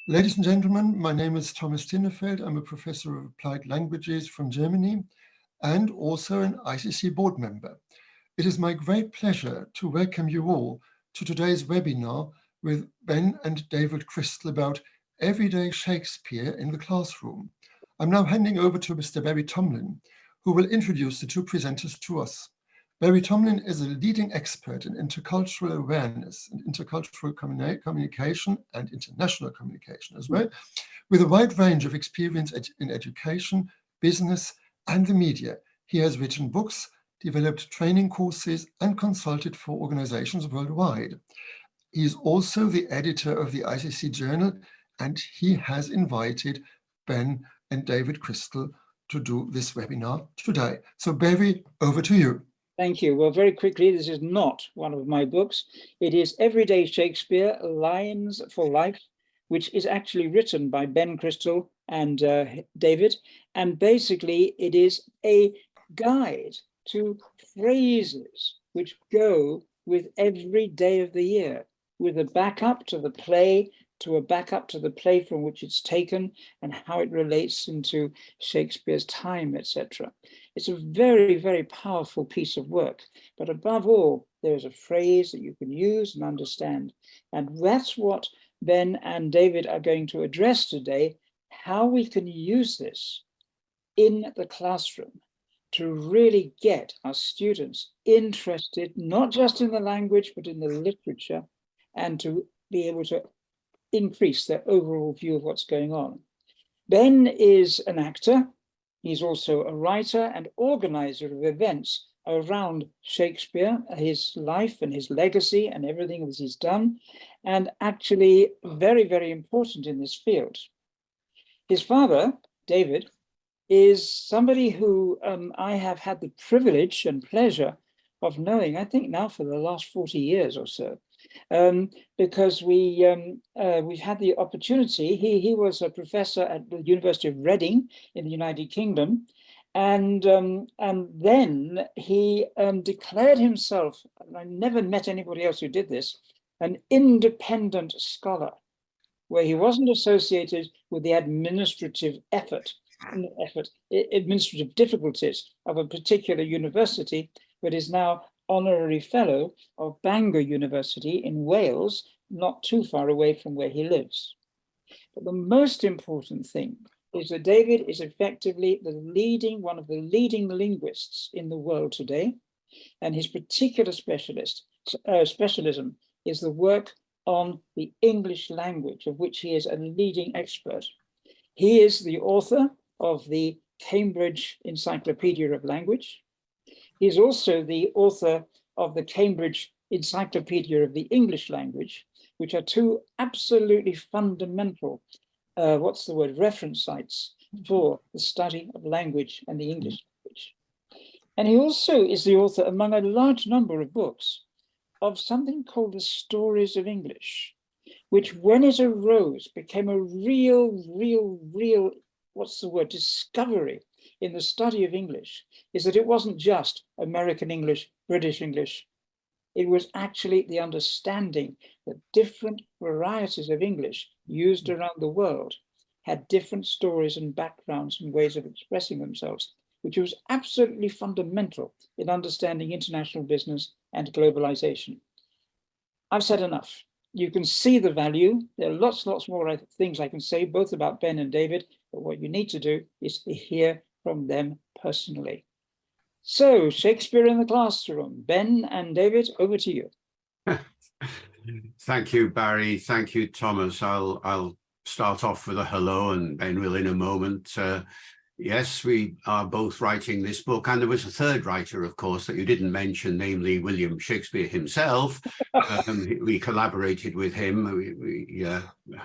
Ladies and gentlemen, my name is Thomas Tinnefeld. I'm a professor of applied languages from Germany and also an ICC board member. It is my great pleasure to welcome you all to today's webinar with Ben and David Crystal about everyday Shakespeare in the classroom. I'm now handing over to Mr. Barry Tomlin, who will introduce the two presenters to us. Barry Tomlin is a leading expert in intercultural awareness and intercultural communication and international communication as well, with a wide range of experience in education, business, and the media. He has written books, developed training courses, and consulted for organizations worldwide. He is also the editor of the ICC Journal, and he has invited Ben and David Crystal to do this webinar today. So Barry, over to you. Thank you. Well, very quickly, this is not one of my books. It is Everyday Shakespeare, Lines for Life, which is actually written by Ben Crystal and David. And basically, it is a guide to phrases which go with every day of the year, with a backup to the play, to a backup to the play from which it's taken and how it relates into Shakespeare's time, etc. It's a very, very powerful piece of work. But above all, there's a phrase that you can use and understand. And that's what Ben and David are going to address today, how we can use this in the classroom to really get our students interested, not just in the language, but in the literature, and to be able to increase their overall view of what's going on. Ben is an actor. He's also a writer and organizer of events around Shakespeare, his life and his legacy and everything that he's done, and actually very, very important in this field. His father, David, is somebody who I have had the privilege and pleasure of knowing, I think now for the last 40 years or so. Because we've had the opportunity. He was a professor at the University of Reading in the United Kingdom, and then he declared himself, and I never met anybody else who did this, an independent scholar, where he wasn't associated with the administrative administrative difficulties of a particular university, but is now Honorary Fellow of Bangor University in Wales, not too far away from where he lives. But the most important thing is that David is effectively one of the leading linguists in the world today, and his particular specialism is the work on the English language, of which he is a leading expert. He is the author of the Cambridge Encyclopedia of Language. He's also the author of the Cambridge Encyclopedia of the English Language, which are two absolutely fundamental, reference sites for the study of language and the English language. And he also is the author, among a large number of books, of something called the Stories of English, which when it arose became a real, discovery in the study of English, is that it wasn't just American English, British English. It was actually the understanding that different varieties of English used around the world had different stories and backgrounds and ways of expressing themselves, which was absolutely fundamental in understanding international business and globalization. I've said enough. You can see the value. There are lots more things I can say, both about Ben and David, but what you need to do is to hear from them personally. So, Shakespeare in the classroom. Ben and David, over to you. Thank you, Barry. Thank you, Thomas. I'll start off with a hello, and Ben will in a moment. Yes, we are both writing this book, and there was a third writer, of course, that you didn't mention, namely William Shakespeare himself. We collaborated with him. We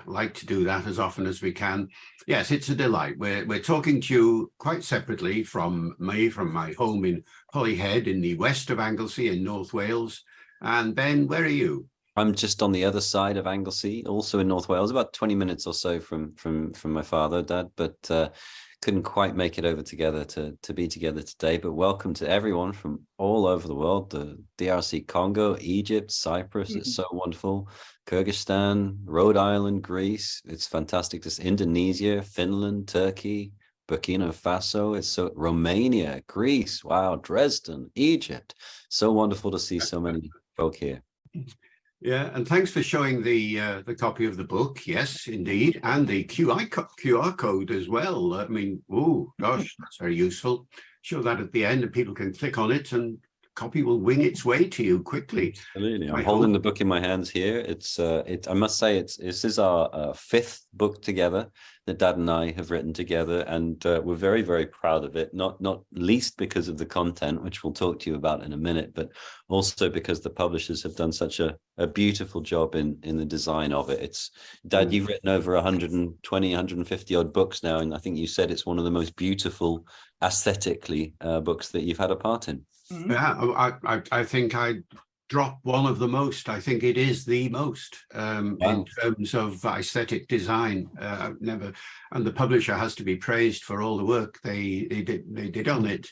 like to do that as often as we can. Yes, it's a delight. We're talking to you quite separately from my home in Holyhead in the west of Anglesey in North Wales. And Ben, where are you? I'm just on the other side of Anglesey, also in North Wales, about 20 minutes or so from my father, Dad, but couldn't quite make it over together to be together today, but welcome to everyone from all over the world, the DRC Congo, Egypt, Cyprus. It's so wonderful. Kyrgyzstan, Rhode Island, Greece. It's fantastic. This Indonesia, Finland, Turkey, Burkina Faso. It's so Romania, Greece. Wow, Dresden, Egypt. So wonderful to see so many folk here. Yeah, and thanks for showing the copy of the book. Yes, indeed, and the QR code as well. I mean, oh gosh, that's very useful. Show that at the end, and people can click on it, and the copy will wing its way to you quickly. Absolutely, I'm holding the book in my hands here. It's I must say, this is our fifth book together that Dad and I have written together, and we're very, very proud of it. Not least because of the content, which we'll talk to you about in a minute, but also because the publishers have done such a beautiful job in the design of it. It's Dad, you've written over 120, 150 odd books now, and I think you said it's one of the most beautiful aesthetically books that you've had a part in. Yeah, I think I drop one of the most. I think it is the most in terms of aesthetic design. Never, and the publisher has to be praised for all the work they did on it.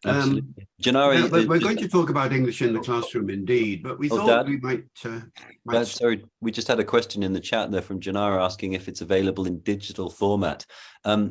Janari, we're going to talk about English in the classroom indeed, but we thought Dad, we might sorry, we just had a question in the chat there from Janara asking if it's available in digital format. I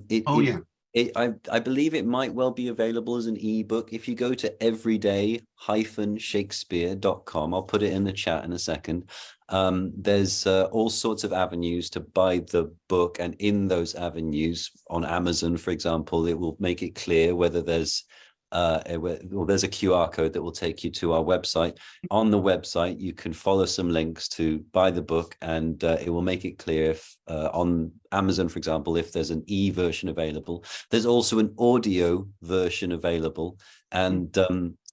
believe it might well be available as an ebook. If you go to everyday-shakespeare.com, I'll put it in the chat in a second. There's all sorts of avenues to buy the book, and in those avenues on Amazon, for example, it will make it clear whether there's there's a QR code that will take you to our website. On the website, you can follow some links to buy the book, and it will make it clear if on Amazon, for example, if there's an e-version available. There's also an audio version available, and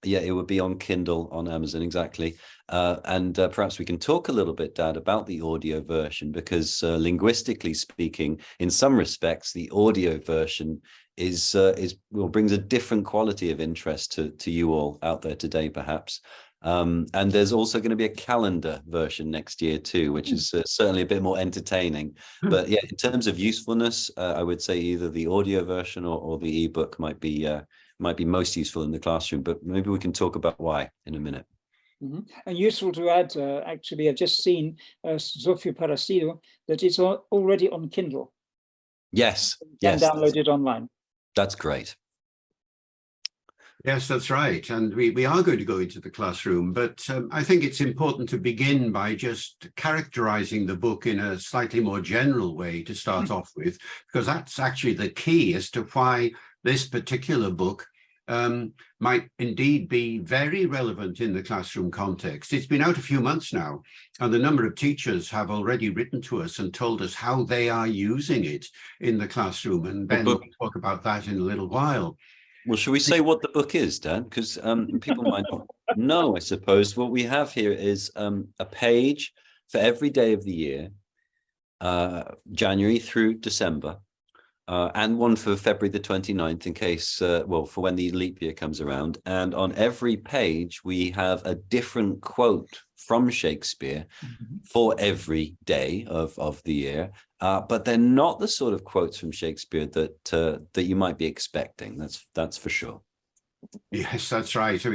yeah, it would be on Kindle on Amazon, exactly. And perhaps we can talk a little bit, Dad, about the audio version, because linguistically speaking, in some respects, the audio version brings a different quality of interest to you all out there today, perhaps. And there's also going to be a calendar version next year too, which is certainly a bit more entertaining. But yeah, in terms of usefulness, I would say either the audio version or the ebook might be most useful in the classroom. But maybe we can talk about why in a minute. And useful to add, actually, I've just seen Sofia Parasido, that it's already on Kindle. Yes, yes, download it online. That's great. Yes, that's right. And we are going to go into the classroom, but I think it's important to begin by just characterizing the book in a slightly more general way to start off with, because that's actually the key as to why this particular book might indeed be very relevant in the classroom context. It's been out a few months now, and the number of teachers have already written to us and told us how they are using it in the classroom. And Ben will talk about that in a little while. Well, should we say what the book is, Dan? Because people might not know, I suppose. What we have here is a page for every day of the year, January through December, and one for February the 29th in case, well, for when the leap year comes around. And on every page, we have a different quote from Shakespeare for every day of the year. But they're not the sort of quotes from Shakespeare that you might be expecting. That's for sure. Yes, that's right. So,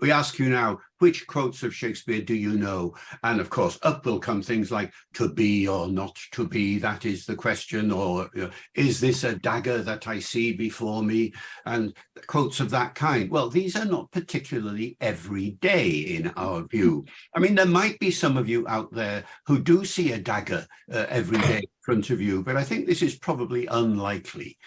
we ask you now, which quotes of Shakespeare do you know? And of course, up will come things like to be or not to be, that is the question, or is this a dagger that I see before me? And quotes of that kind. Well, these are not particularly everyday in our view. I mean, there might be some of you out there who do see a dagger every day in front of you, but I think this is probably unlikely.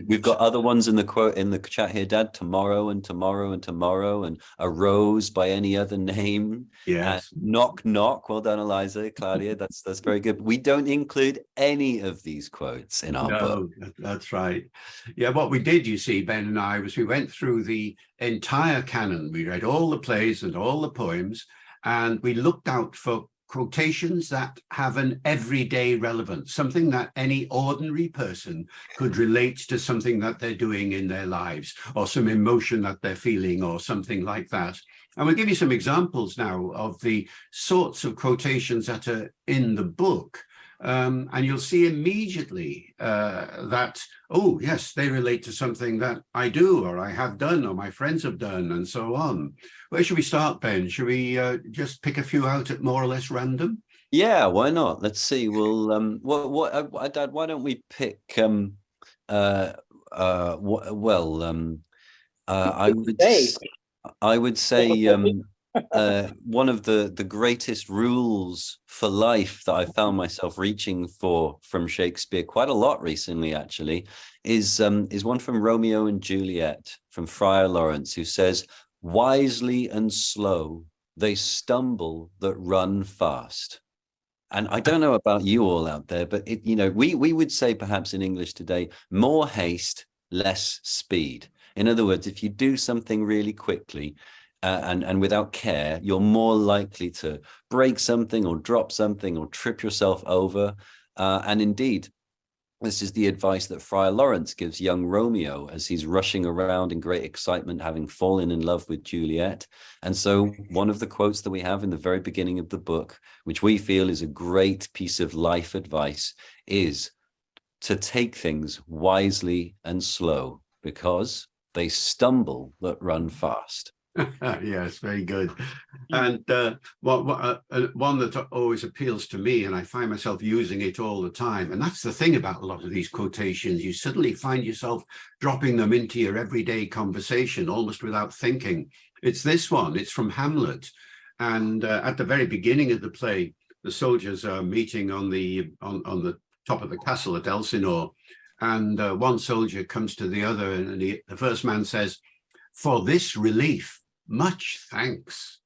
We've got other ones in the quote in the chat here, Dad. Tomorrow and tomorrow and tomorrow, and a rose by any other name. Yes. Knock knock. Well done, Eliza, Claudia. That's very good. We don't include any of these quotes in our book. That's right. Yeah, what we did, you see, Ben and I, was we went through the entire canon. We read all the plays and all the poems, and we looked out for quotations that have an everyday relevance, something that any ordinary person could relate to, something that they're doing in their lives, or some emotion that they're feeling, or something like that. And we'll give you some examples now of the sorts of quotations that are in the book. And you'll see immediately that, oh, yes, they relate to something that I do, or I have done, or my friends have done, and so on. Where should we start, Ben? Should we just pick a few out at more or less random? Yeah, why not? Let's see. Well, Dad, why don't we pick I would say one of the greatest rules for life that I found myself reaching for from Shakespeare quite a lot recently, actually, is one from Romeo and Juliet from Friar Lawrence, who says, "Wisely and slow, they stumble that run fast." And I don't know about you all out there, but we would say perhaps in English today, more haste, less speed. In other words, if you do something really quickly and without care, you're more likely to break something or drop something or trip yourself over. And indeed, this is the advice that Friar Lawrence gives young Romeo as he's rushing around in great excitement, having fallen in love with Juliet. And so one of the quotes that we have in the very beginning of the book, which we feel is a great piece of life advice, is to take things wisely and slow, because they stumble that run fast. Yes, very good. And one that always appeals to me, and I find myself using it all the time, and that's the thing about a lot of these quotations, you suddenly find yourself dropping them into your everyday conversation almost without thinking. It's this one, it's from Hamlet, and at the very beginning of the play, the soldiers are meeting on the top of the castle at Elsinore, and one soldier comes to the other, and the first man says, "For this relief, much thanks."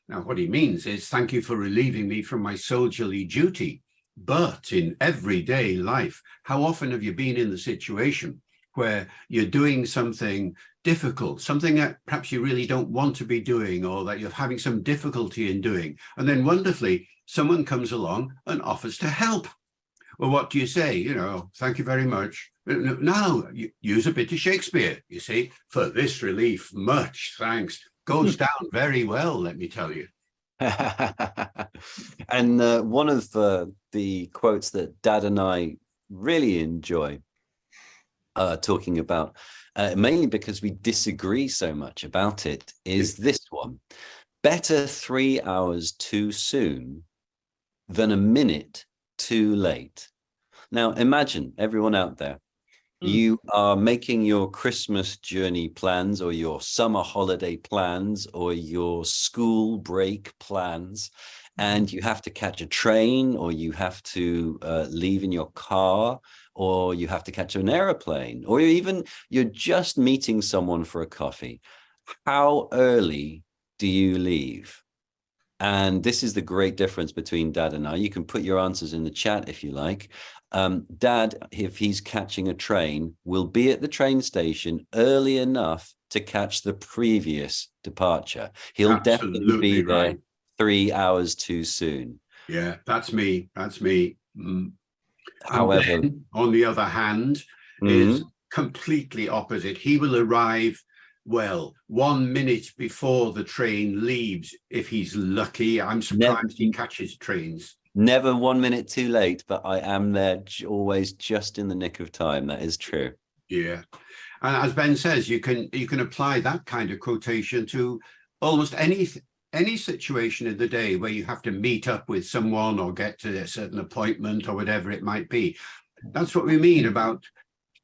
Now, what he means is, thank you for relieving me from my soldierly duty. But in everyday life, how often have you been in the situation where you're doing something difficult, something that perhaps you really don't want to be doing, or that you're having some difficulty in doing, and then wonderfully, someone comes along and offers to help? Well, what do you say? Thank you very much. No, you use a bit of Shakespeare, you see. For this relief, much thanks. Goes down very well, let me tell you. And one of the quotes that Dad and I really enjoy talking about, mainly because we disagree so much about it, is this one. Better 3 hours too soon than a minute too late. Now, imagine, everyone out there, you are making your Christmas journey plans, or your summer holiday plans, or your school break plans, and you have to catch a train, or you have to leave in your car, or you have to catch an airplane, or even you're just meeting someone for a coffee. How early do you leave? And this is the great difference between Dad and I. You can put your answers in the chat if you like. Dad, if he's catching a train, will be at the train station early enough to catch the previous departure. He'll Absolutely definitely be there right. 3 hours too soon. Yeah, that's me. That's me. However, Ben, on the other hand, is completely opposite. He will arrive, well, 1 minute before the train leaves, if he's lucky. I'm surprised he catches trains. Never 1 minute too late, but I am there always just in the nick of time. That is true. Yeah. And as Ben says, you can apply that kind of quotation to almost any situation in the day where you have to meet up with someone or get to a certain appointment or whatever it might be. That's what we mean about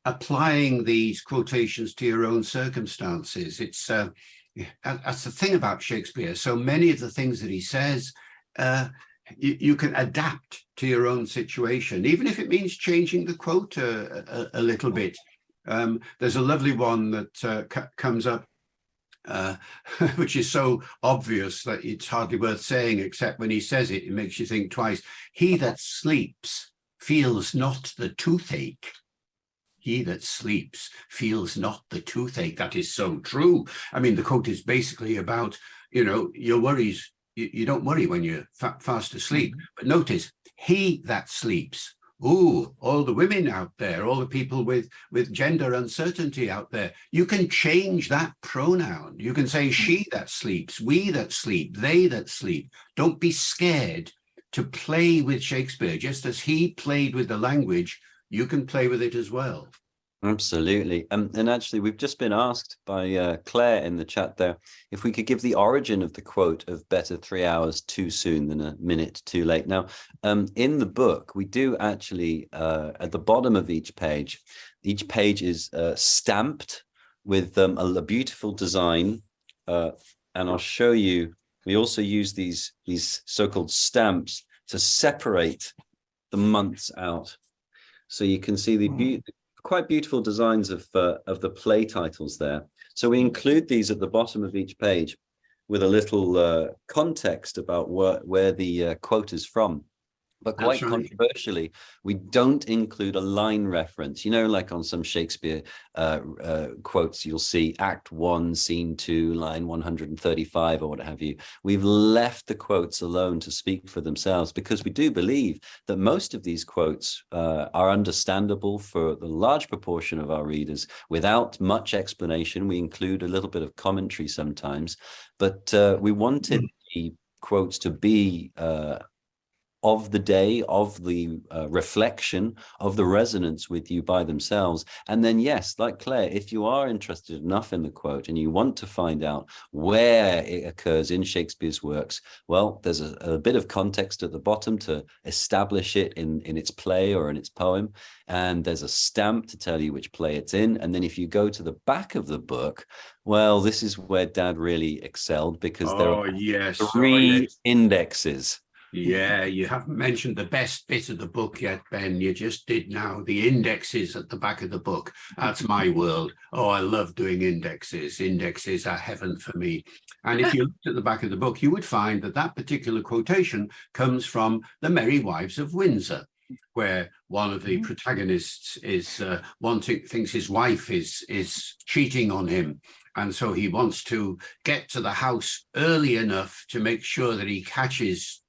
applying these quotations to your own circumstances. It's that's the thing about Shakespeare. So many of the things that he says, you can adapt to your own situation, even if it means changing the quote a little bit. There's a lovely one that comes up, which is so obvious that it's hardly worth saying, except when he says it, it makes you think twice. He that sleeps feels not the toothache. He that sleeps feels not the toothache. That is so true. I mean, the quote is basically about, your worries. You don't worry when you're fast asleep. But notice, he that sleeps. Ooh, all the women out there, all the people with gender uncertainty out there, you can change that pronoun. You can say she that sleeps, we that sleep, they that sleep. Don't be scared to play with Shakespeare. Just as he played with the language, you can play with it as well. Absolutely. And actually, we've just been asked by Claire in the chat there if we could give the origin of the quote of better 3 hours too soon than a minute too late. Now, in the book, we do actually, at the bottom of each page is stamped with a beautiful design. And I'll show you, we also use these so-called stamps to separate the months out. So you can see the quite beautiful designs of the play titles there. So we include these at the bottom of each page with a little context about where the quote is from. But quite controversially, we don't include a line reference. You know, like on some Shakespeare quotes, you'll see Act 1, Scene 2, line 135 or what have you. We've left the quotes alone to speak for themselves because we do believe that most of these quotes are understandable for the large proportion of our readers without much explanation. We include a little bit of commentary sometimes, but we wanted the quotes to be of the day, of the reflection, of the resonance with you by themselves. And then, yes, like Claire, if you are interested enough in the quote and you want to find out where it occurs in Shakespeare's works, well, there's a bit of context at the bottom to establish it in its play or in its poem. And there's a stamp to tell you which play it's in. And then if you go to the back of the book, well, this is where Dad really excelled because there are three indexes. Yeah, you haven't mentioned the best bit of the book yet, Ben. You just did now. The indexes at the back of the book. That's my world. Oh, I love doing indexes. Indexes are heaven for me. And if you looked at the back of the book, you would find that that particular quotation comes from The Merry Wives of Windsor, where one of the protagonists is thinks his wife is cheating on him. And so he wants to get to the house early enough to make sure that he catches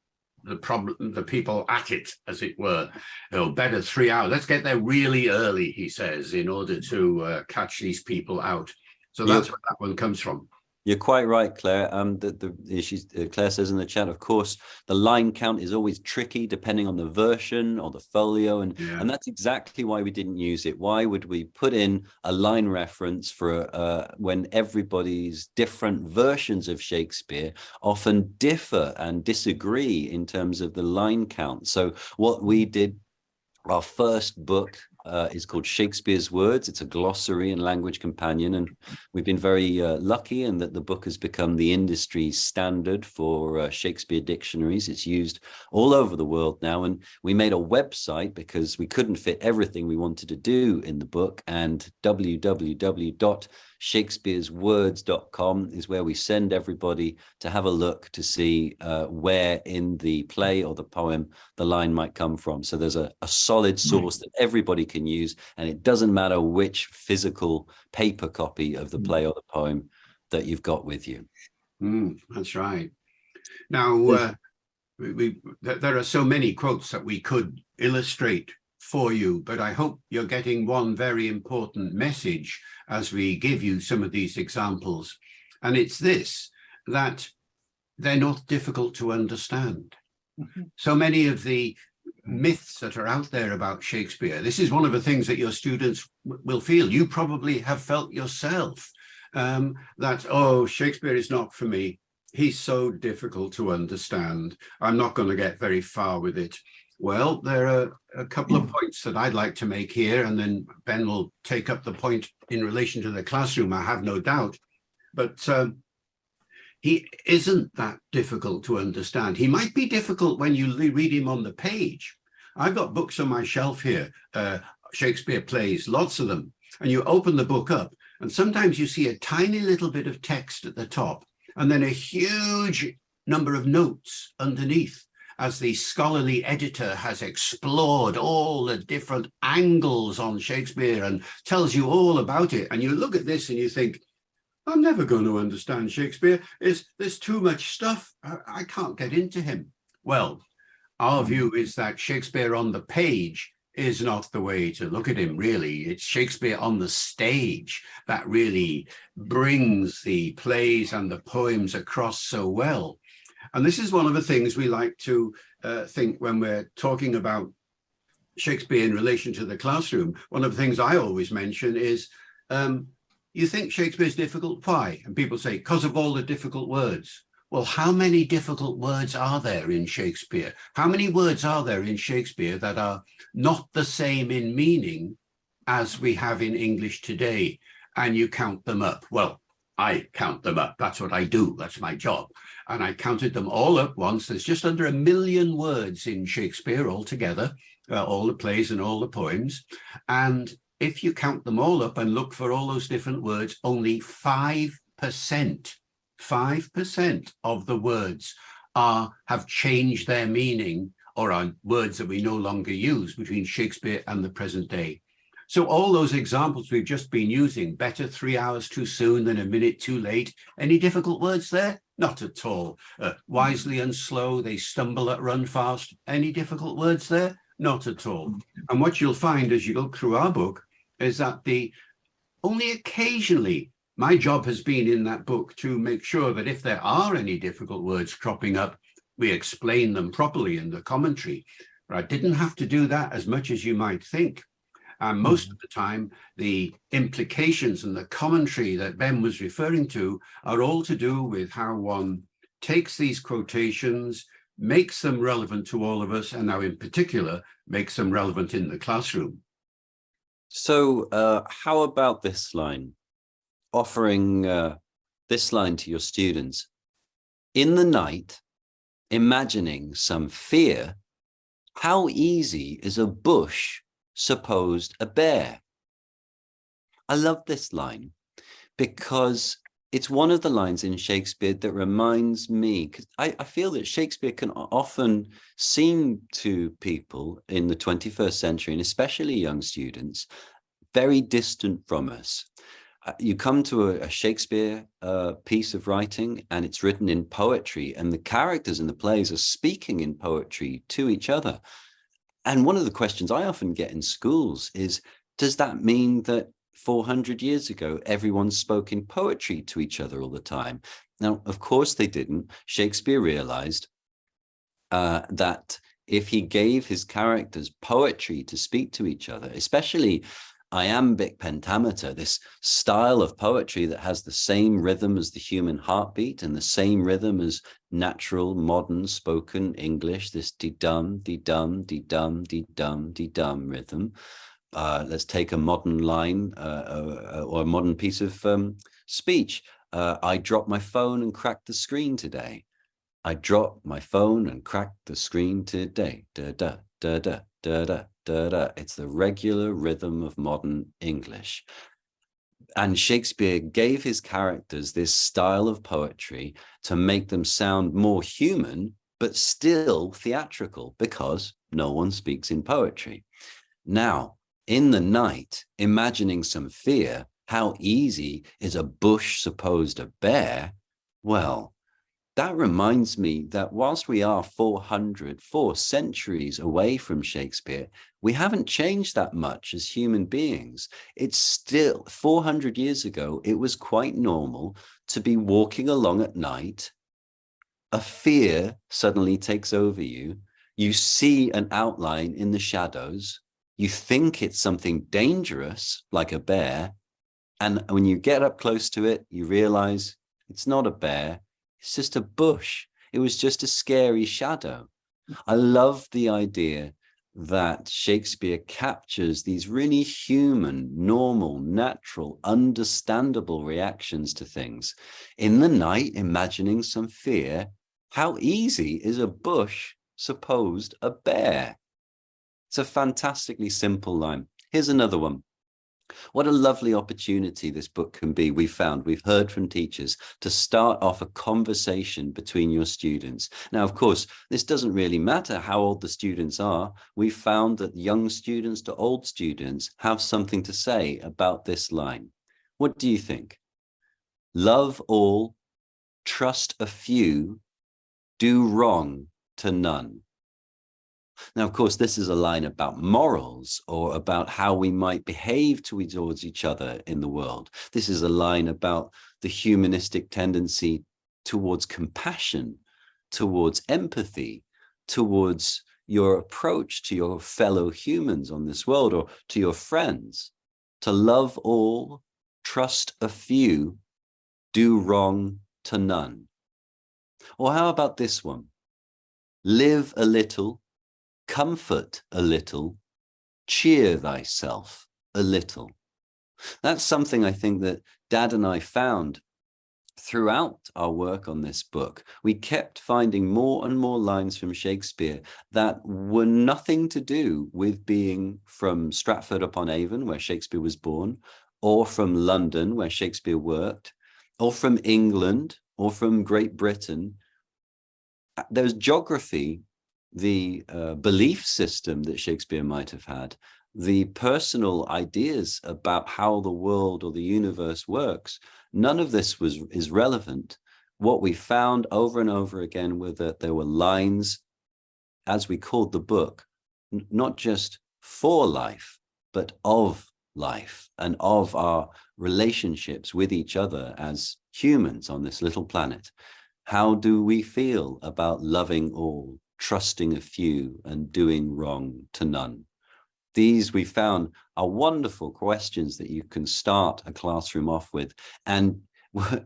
the people at it, as it were. Oh, better 3 hours. Let's get there really early, he says, in order to catch these people out. So that's where that one comes from. You're quite right, Claire. Claire says in the chat, of course, the line count is always tricky depending on the version or the folio. And that's exactly why we didn't use it. Why would we put in a line reference for when everybody's different versions of Shakespeare often differ and disagree in terms of the line count? So what we did, our first book is called Shakespeare's Words. It's a glossary and language companion, and we've been very lucky in that the book has become the industry standard for Shakespeare dictionaries. It's used all over the world now, and we made a website because we couldn't fit everything we wanted to do in the book, and www.shakespeareswords.com is where we send everybody to have a look to see where in the play or the poem the line might come from. So there's a solid source that everybody can use, and it doesn't matter which physical paper copy of the play or the poem that you've got with you. That's right. Now, there are so many quotes that we could illustrate for you, but I hope you're getting one very important message as we give you some of these examples. And it's this, that they're not difficult to understand. So many of the myths that are out there about Shakespeare, this is one of the things that your students will feel. You probably have felt yourself that, oh, Shakespeare is not for me. He's so difficult to understand. I'm not going to get very far with it. Well, there are a couple of points that I'd like to make here, and then Ben will take up the point in relation to the classroom, I have no doubt. But he isn't that difficult to understand. He might be difficult when you read him on the page. I've got books on my shelf here, Shakespeare plays, lots of them. And you open the book up, and sometimes you see a tiny little bit of text at the top, and then a huge number of notes underneath, as the scholarly editor has explored all the different angles on Shakespeare and tells you all about it. And you look at this and you think, I'm never going to understand Shakespeare. There's too much stuff. I can't get into him. Well, our view is that Shakespeare on the page is not the way to look at him, really. It's Shakespeare on the stage that really brings the plays and the poems across so well. And this is one of the things we like to think when we're talking about Shakespeare in relation to the classroom. One of the things I always mention is, you think Shakespeare's difficult? Why? And people say, because of all the difficult words. Well, how many difficult words are there in Shakespeare? How many words are there in Shakespeare that are not the same in meaning as we have in English today? And you count them up. Well, I count them up. That's what I do. That's my job. And I counted them all up once. There's just under 1 million words in Shakespeare altogether, all the plays and all the poems. And if you count them all up and look for all those different words, only 5% of the words have changed their meaning or are words that we no longer use between Shakespeare and the present day. So all those examples we've just been using, better 3 hours too soon than a minute too late. Any difficult words there? Not at all. Wisely and slow, they stumble that run fast. Any difficult words there? Not at all. And what you'll find as you go through our book is that only occasionally, my job has been in that book to make sure that if there are any difficult words cropping up, we explain them properly in the commentary. But I didn't have to do that as much as you might think. And most of the time, the implications and the commentary that Ben was referring to are all to do with how one takes these quotations, makes them relevant to all of us, and now in particular, makes them relevant in the classroom. So how about this line? Offering this line to your students. In the night, imagining some fear, how easy is a bush supposed a bear? I love this line because it's one of the lines in Shakespeare that reminds me, because I feel that Shakespeare can often seem to people in the 21st century, and especially young students, very distant from us. You come to a Shakespeare piece of writing and it's written in poetry, and the characters in the plays are speaking in poetry to each other. And one of the questions I often get in schools is, does that mean that 400 years ago, everyone spoke in poetry to each other all the time? Now, of course they didn't. Shakespeare realized that if he gave his characters poetry to speak to each other, especially iambic pentameter, this style of poetry that has the same rhythm as the human heartbeat and the same rhythm as natural modern spoken English, this dee-dum, dee-dum, dee-dum, dee-dum, dee-dum rhythm. Let's take a modern line or a modern piece of speech. I dropped my phone and cracked the screen today. I dropped my phone and cracked the screen today. Da-da, da-da, da-da. Da, da. It's the regular rhythm of modern English. And Shakespeare gave his characters this style of poetry to make them sound more human, but still theatrical, because no one speaks in poetry. Now, in the night, imagining some fear, how easy is a bush supposed a bear? Well, that reminds me that whilst we are 4 centuries away from Shakespeare, we haven't changed that much as human beings. It's still 400 years ago, it was quite normal to be walking along at night. A fear suddenly takes over you. You see an outline in the shadows. You think it's something dangerous, like a bear. And when you get up close to it, you realize it's not a bear. It's just a bush. It was just a scary shadow. I love the idea that Shakespeare captures these really human, normal, natural, understandable reactions to things. In the night, imagining some fear, how easy is a bush supposed a bear? It's a fantastically simple line. Here's another one. What a lovely opportunity this book can be. We've heard from teachers to start off a conversation between your students. Now, of course, this doesn't really matter how old the students are. We've found that young students to old students have something to say about this line. What do you think? Love all, trust a few, do wrong to none. Now, of course, this is a line about morals or about how we might behave towards each other in the world. This is a line about the humanistic tendency towards compassion, towards empathy, towards your approach to your fellow humans on this world, or to your friends, to love all, trust a few, do wrong to none. Or how about this one? Live a little, comfort a little, cheer thyself a little. That's something I think that Dad and I found throughout our work on this book. We kept finding more and more lines from Shakespeare that were nothing to do with being from Stratford-upon-Avon, where Shakespeare was born, or from London, where Shakespeare worked, or from England, or from Great Britain. There's geography, the belief system that Shakespeare might have had, the personal ideas about how the world or the universe works. None of this is relevant. What we found over and over again were that there were lines, as we called the book, not just for life, but of life and of our relationships with each other as humans on this little planet. How do we feel about loving all, trusting a few, and doing wrong to none? These, we found, are wonderful questions that you can start a classroom off with. And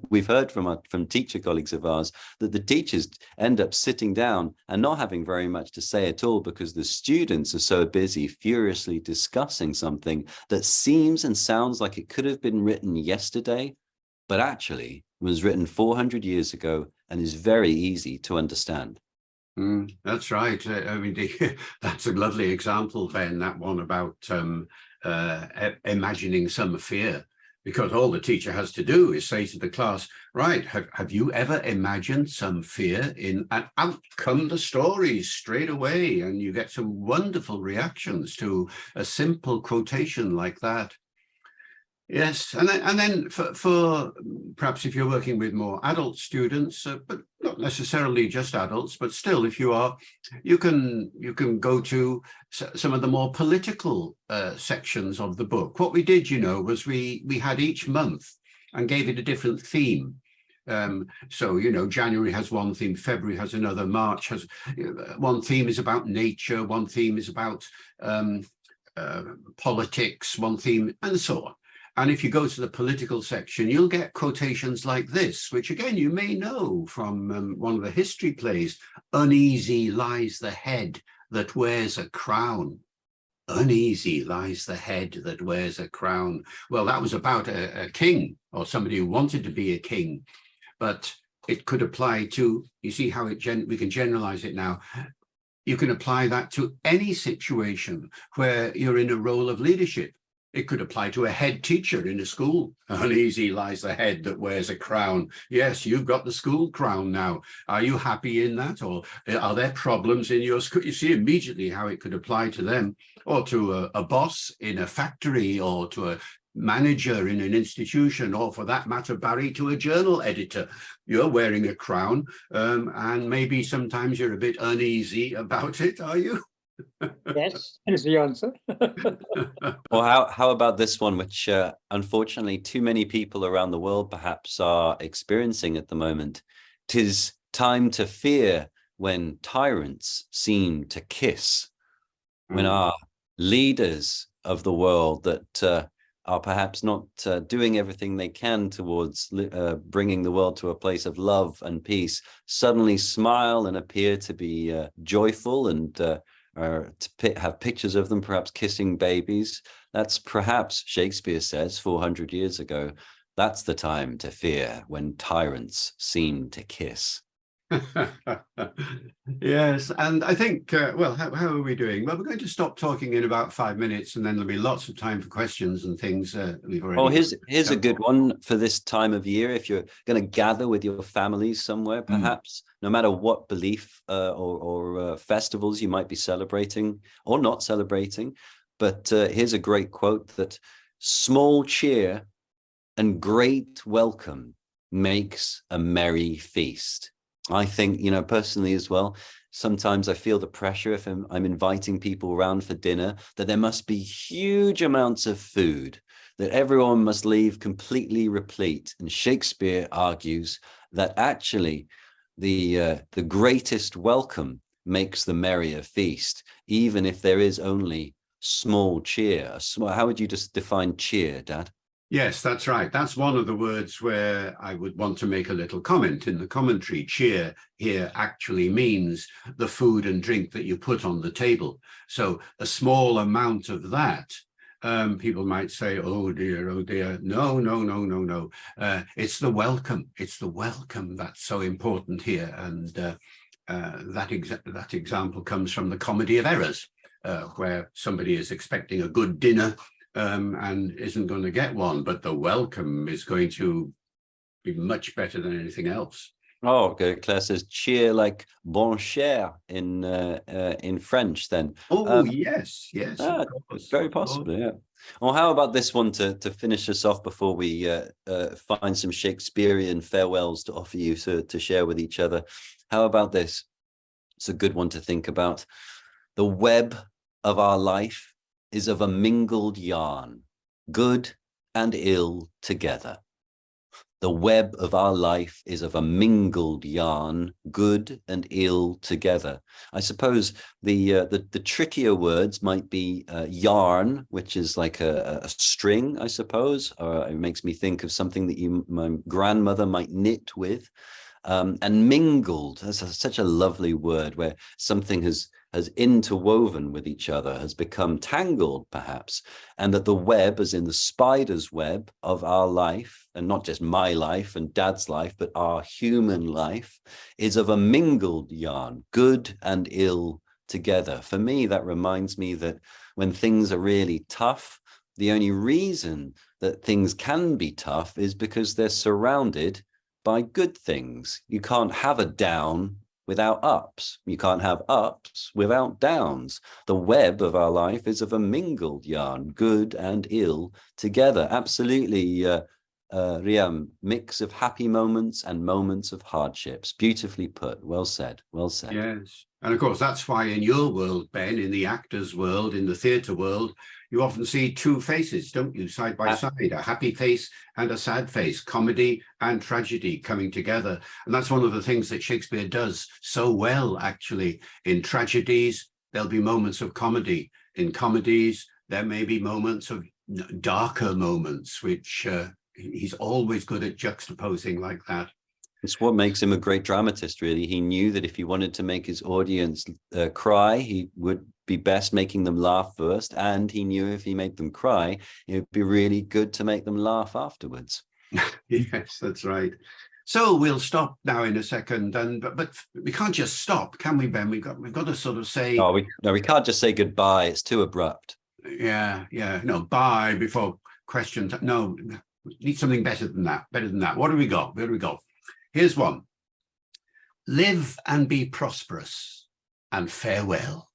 we've heard from teacher colleagues of ours that the teachers end up sitting down and not having very much to say at all, because the students are so busy furiously discussing something that seems and sounds like it could have been written yesterday, but actually was written 400 years ago and is very easy to understand. That's right. I mean, that's a lovely example, Ben, that one about imagining some fear, because all the teacher has to do is say to the class, right, have you ever imagined some fear and out come the stories straight away, and you get some wonderful reactions to a simple quotation like that. Yes, and then for perhaps if you're working with more adult students, but not necessarily just adults, but still, if you are, you can go to some of the more political sections of the book. What we did, was we had each month and gave it a different theme. So, January has one theme, February has another, March has one theme is about nature, one theme is about politics, one theme, and so on. And if you go to the political section, you'll get quotations like this, which again, you may know from one of the history plays. Uneasy lies the head that wears a crown. Uneasy lies the head that wears a crown. Well, that was about a king, or somebody who wanted to be a king, but it could apply to, you see how we can generalize it now. You can apply that to any situation where you're in a role of leadership. It could apply to a head teacher in a school. Uneasy lies the head that wears a crown. Yes, you've got the school crown now. Are you happy in that? Or are there problems in your school? You see immediately how it could apply to them, or to a boss in a factory, or to a manager in an institution, or for that matter, Barry, to a journal editor. You're wearing a crown, and maybe sometimes you're a bit uneasy about it, are you? Yes, is the answer. Well, how about this one, which unfortunately too many people around the world perhaps are experiencing at the moment? 'Tis time to fear when tyrants seem to kiss, when our leaders of the world that are perhaps not doing everything they can towards bringing the world to a place of love and peace suddenly smile and appear to be joyful and to have pictures of them perhaps kissing babies. That's perhaps, Shakespeare says 400 years ago, that's the time to fear, when tyrants seem to kiss. Yes, and I think, well, how are we doing? Well, we're going to stop talking in about 5 minutes, and then there'll be lots of time for questions and things. We've already. Oh, here's a good one for this time of year. If you're going to gather with your families somewhere, perhaps, no matter what belief or festivals you might be celebrating or not celebrating, but here's a great quote: that small cheer and great welcome makes a merry feast. I think, personally as well, sometimes I feel the pressure if I'm inviting people around for dinner, that there must be huge amounts of food, that everyone must leave completely replete. And Shakespeare argues that actually the greatest welcome makes the merrier feast, even if there is only small cheer. How would you just define cheer, Dad? Yes, that's right. That's one of the words where I would want to make a little comment in the commentary. Cheer here actually means the food and drink that you put on the table. So a small amount of that, people might say, oh dear, oh dear. No, no, no, no, no. It's the welcome. It's the welcome that's so important here. And that example comes from the Comedy of Errors, where somebody is expecting a good dinner and isn't going to get one, but the welcome is going to be much better than anything else. Oh, okay. Claire says cheer like bon cher in French then. Oh, yes, yes. Of course, very possibly, yeah. Well, how about this one to finish us off before we find some Shakespearean farewells to offer you to share with each other? How about this? It's a good one to think about. The web of our life is of a mingled yarn, good and ill together. The web of our life is of a mingled yarn, good and ill together. I suppose the trickier words might be yarn, which is like a string, I suppose, or it makes me think of something that my grandmother might knit with. And mingled, that's such a lovely word, where something has interwoven with each other, has become tangled perhaps, and that the web, as in the spider's web of our life, and not just my life and Dad's life, but our human life, is of a mingled yarn, good and ill together. For me, that reminds me that when things are really tough, the only reason that things can be tough is because they're surrounded by good things. You can't have a down without ups. You can't have ups without downs. The web of our life is of a mingled yarn, good and ill together. Absolutely, Riam, mix of happy moments and moments of hardships. Beautifully put. Well said. Well said. Yes. And of course, that's why in your world, Ben, in the actor's world, in the theatre world, you often see two faces, don't you, side by side, a happy face and a sad face, comedy and tragedy coming together. And that's one of the things that Shakespeare does so well, actually. In tragedies, there'll be moments of comedy. In comedies, there may be moments of darker moments, which he's always good at juxtaposing like that. It's what makes him a great dramatist, really. He knew that if he wanted to make his audience cry, he would be best making them laugh first. And he knew if he made them cry, it would be really good to make them laugh afterwards. Yes, that's right. So we'll stop now in a second, but we can't just stop, can we, Ben? We've got to sort of say. No, we can't just say goodbye. It's too abrupt. Yeah. No, bye before questions. No, we need something better than that. What do we got? Where do we go? Here's one. Live and be prosperous, and farewell.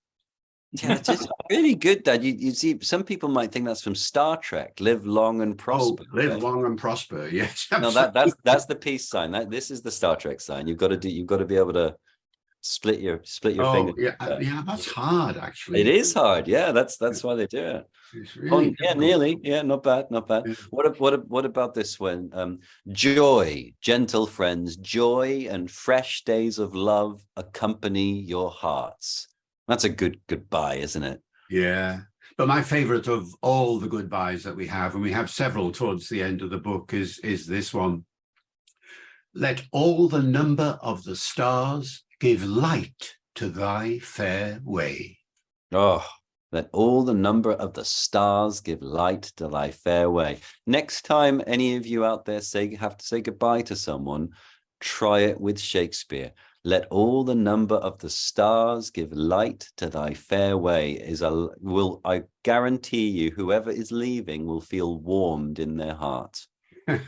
Yeah, it's just really good, Dad. You see, some people might think that's from Star Trek. Live long and prosper. Oh, live long and prosper. Yes. Absolutely. No, that's the peace sign. This is the Star Trek sign. You've got to be able to split your finger. Yeah, that's hard actually. It is hard. Yeah, that's why they do it. Really nearly. Yeah, not bad. Yeah. What about this one? Joy, gentle friends, joy and fresh days of love accompany your hearts. That's a good goodbye, isn't it? Yeah. But my favorite of all the goodbyes that we have, and we have several towards the end of the book, is this one. Let all the number of the stars give light to thy fair way. Oh, let all the number of the stars give light to thy fair way. Next time any of you out there have to say goodbye to someone, try it with Shakespeare. Let all the number of the stars give light to thy fair way. I guarantee you, whoever is leaving will feel warmed in their heart.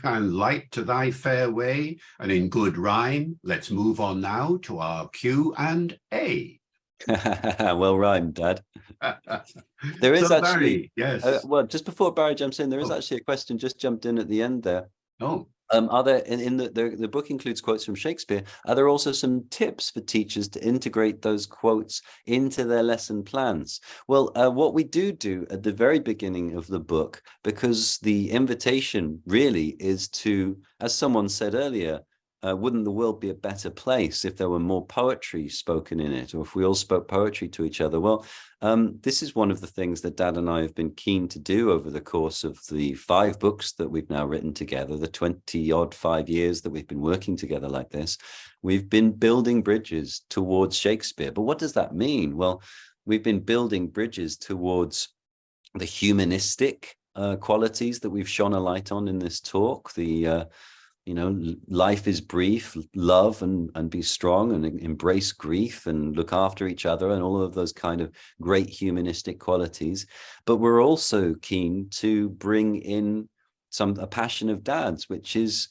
And light to thy fair way, and in good rhyme, let's move on now to our Q&A. Well rhymed, Dad. There is so actually, Barry, yes. Well, just before Barry jumps in, there is actually a question just jumped in at the end there. Oh. Are there in the book includes quotes from Shakespeare? Are there also some tips for teachers to integrate those quotes into their lesson plans? Well, what we do at the very beginning of the book, because the invitation really is to, as someone said earlier, wouldn't the world be a better place if there were more poetry spoken in it, or if we all spoke poetry to each other? Well, this is one of the things that Dad and I have been keen to do over the course of the 5 books that we've now written together, the 20-odd 5 years that we've been working together like this. We've been building bridges towards Shakespeare. But what does that mean? Well, we've been building bridges towards the humanistic qualities that we've shone a light on in this talk, the life is brief, love and be strong and embrace grief and look after each other and all of those kind of great humanistic qualities. But we're also keen to bring in a passion of Dad's, which is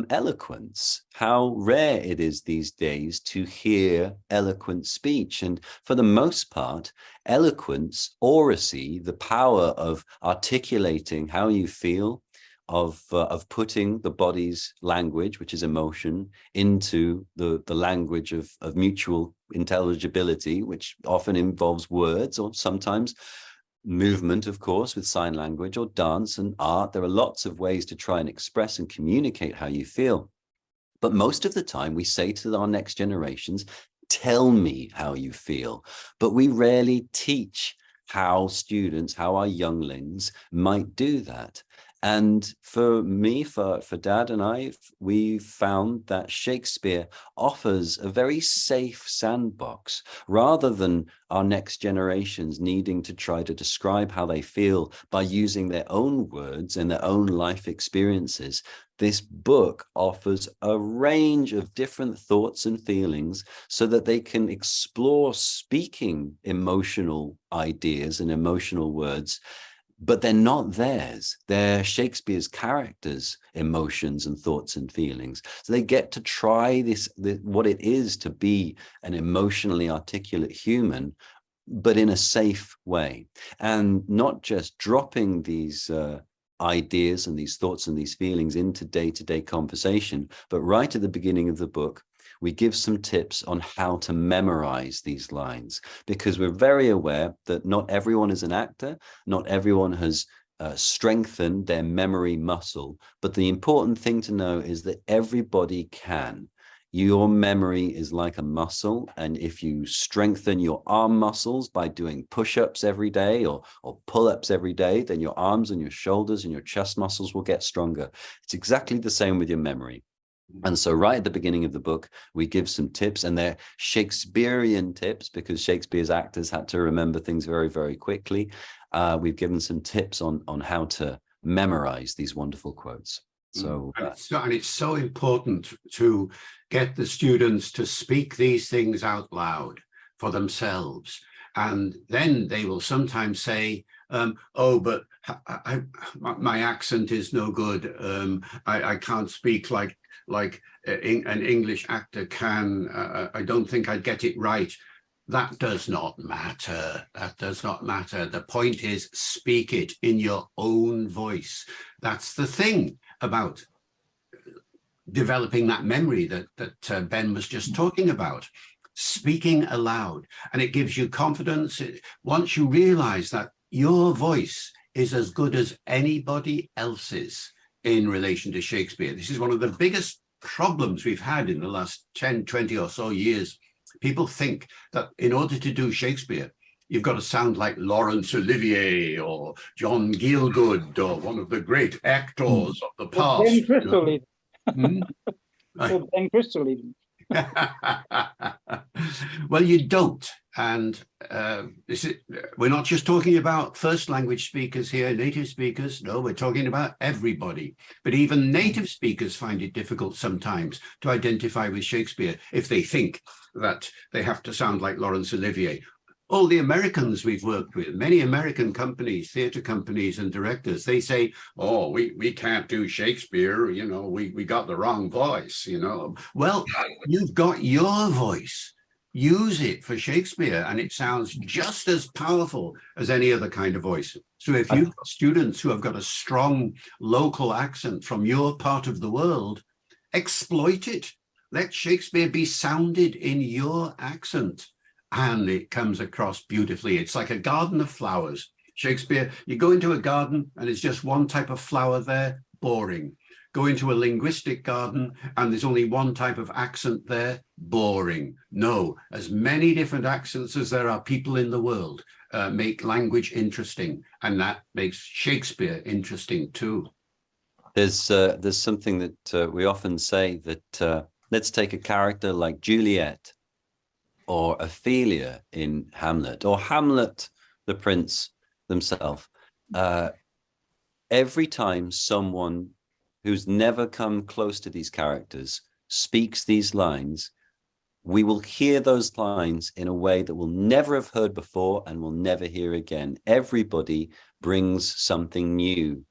eloquence. How rare it is these days to hear eloquent speech. And for the most part, eloquence, oracy, the power of articulating how you feel, of putting the body's language, which is emotion, into the language of mutual intelligibility, which often involves words or sometimes movement, of course, with sign language or dance and art. There are lots of ways to try and express and communicate how you feel. But most of the time we say to our next generations, tell me how you feel. But we rarely teach how our younglings might do that. And for me, for Dad and I, we found that Shakespeare offers a very safe sandbox. Rather than our next generations needing to try to describe how they feel by using their own words and their own life experiences, this book offers a range of different thoughts and feelings so that they can explore speaking emotional ideas and emotional words. But they're not theirs. They're Shakespeare's characters' emotions and thoughts and feelings. So they get to try what it is to be an emotionally articulate human, but in a safe way. And not just dropping these ideas and these thoughts and these feelings into day-to-day conversation, but right at the beginning of the book, we give some tips on how to memorize these lines, because we're very aware that not everyone is an actor, not everyone has strengthened their memory muscle. But the important thing to know is that everybody can. Your memory is like a muscle, and if you strengthen your arm muscles by doing push-ups every day or pull-ups every day, then your arms and your shoulders and your chest muscles will get stronger. It's exactly the same with your memory. And so right at the beginning of the book, we give some tips, and they're Shakespearean tips because Shakespeare's actors had to remember things very, very quickly. We've given some tips on how to memorize these wonderful quotes. So, and it's so important to get the students to speak these things out loud for themselves. And then they will sometimes say, oh, but my accent is no good. I can't speak like an English actor can. I don't think I'd get it right. That does not matter. That does not matter. The point is, speak it in your own voice. That's the thing about developing that memory that Ben was just talking about. Speaking aloud, and it gives you confidence. Once you realize that your voice is as good as anybody else's in relation to Shakespeare. This is one of the biggest problems we've had in the last 10, 20 or so years. People think that in order to do Shakespeare, you've got to sound like Laurence Olivier or John Gielgud or one of the great actors of the past. Ben Crystal even. Ben Crystal even. Well, you don't. And we're not just talking about first language speakers here, native speakers. No, we're talking about everybody. But even native speakers find it difficult sometimes to identify with Shakespeare if they think that they have to sound like Laurence Olivier. All the Americans we've worked with, many American companies, theater companies and directors, they say, oh, we can't do Shakespeare, you know, we got the wrong voice, you know. Well, you've got your voice. Use it for Shakespeare, and it sounds just as powerful as any other kind of voice. So if you've got students who have got a strong local accent from your part of the world, exploit it. Let Shakespeare be sounded in your accent. And it comes across beautifully. It's like a garden of flowers. Shakespeare, you go into a garden and it's just one type of flower there, boring. Go into a linguistic garden and there's only one type of accent there, boring. No, as many different accents as there are people in the world make language interesting, and that makes Shakespeare interesting too. There's something that we often say that let's take a character like Juliet or Ophelia in Hamlet, or Hamlet, the prince themselves. Every time someone who's never come close to these characters speaks these lines, we will hear those lines in a way that we'll never have heard before and will never hear again. Everybody brings something new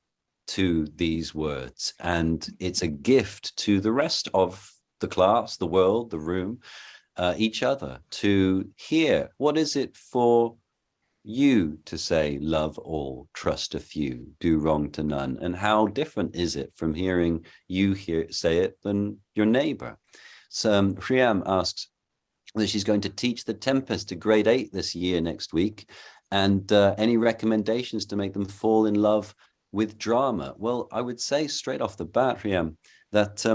to these words, and it's a gift to the rest of the class, the world, the room, each other, to hear what is it for you to say love all, trust a few, do wrong to none, and how different is it from hearing you say it than your neighbor. So Priam asks that she's going to teach The Tempest to grade 8 this year next week, and any recommendations to make them fall in love with drama. Well, I would say straight off the bat, Priam, that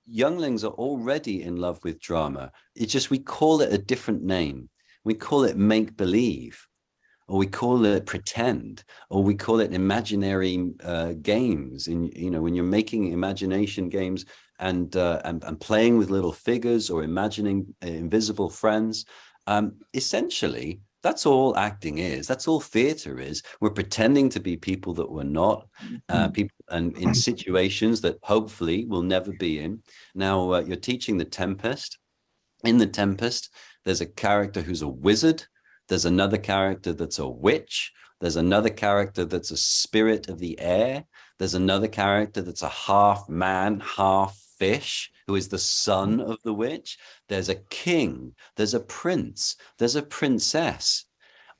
younglings are already in love with drama. It's just we call it a different name. We call it make-believe, or we call it pretend, or we call it imaginary games. When you're making imagination games and playing with little figures or imagining invisible friends, essentially, that's all acting is. That's all theater is. We're pretending to be people that we're not, people, and in situations that hopefully we'll never be in. Now, you're teaching The Tempest. In The Tempest, there's a character who's a wizard. There's another character that's a witch. There's another character that's a spirit of the air. There's another character that's a half man, half fish, who is the son of the witch. There's a king. There's a prince. There's a princess.